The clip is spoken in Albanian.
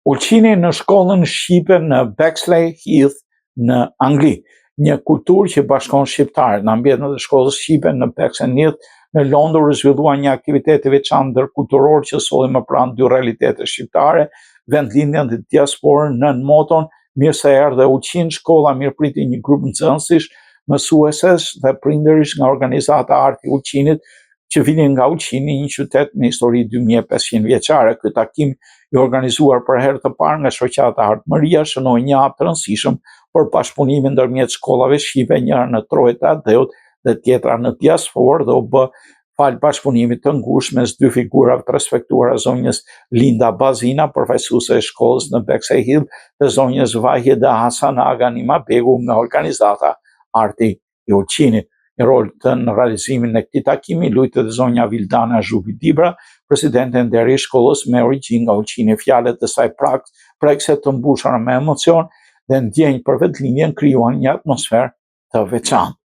Ulqini në shkollën shqipe në Bexley Heath në Angli, një kulturë që bashkon shqiptarët. Në ambientin e shkollës shqipe në Bexley Heath në Londër u zhvillua një aktivitet i veçantë ndërkulturor që solli më pranë dy realitete shqiptare, vendlindjen dhe diasporën nën moton mirë se erdhe Ulqin. Shkolla mirëpriti një grup nxënësish, mësuesesh dhe prindërish nga organizata Arti i Ulqinit, që vinin nga Ulqini, një qytet me histori 2500 vjeçare. Ky takim i organizuar për herë të parë nga shoqata Ardmëria shënoi një hap të rëndësishëm për bashkëpunimin ndërmjet shkollave shqipe, njëra në Trojë të Adeut dhe tjetra në diasporë, dhe u bë fal bashkëpunimit të ngushtë mes dy figurave të respektuara, zonjës Linda Bazina, përfaqësuese e shkollës në Bexley Heath, dhe zonjës Vahida Hasan Aga Nimabegu nga organizata Arti i Ulqinit. Një rol në realizimin e këtij takimi luajti edhe zonja Vildana Zhubi Dibra, presidente e nderit e shkollës me origjinë nga Ulqini. Fjalët e saj prekse të mbushura me emocion dhe ndjenjë për vetëlindjen krijuan një atmosferë të veçantë.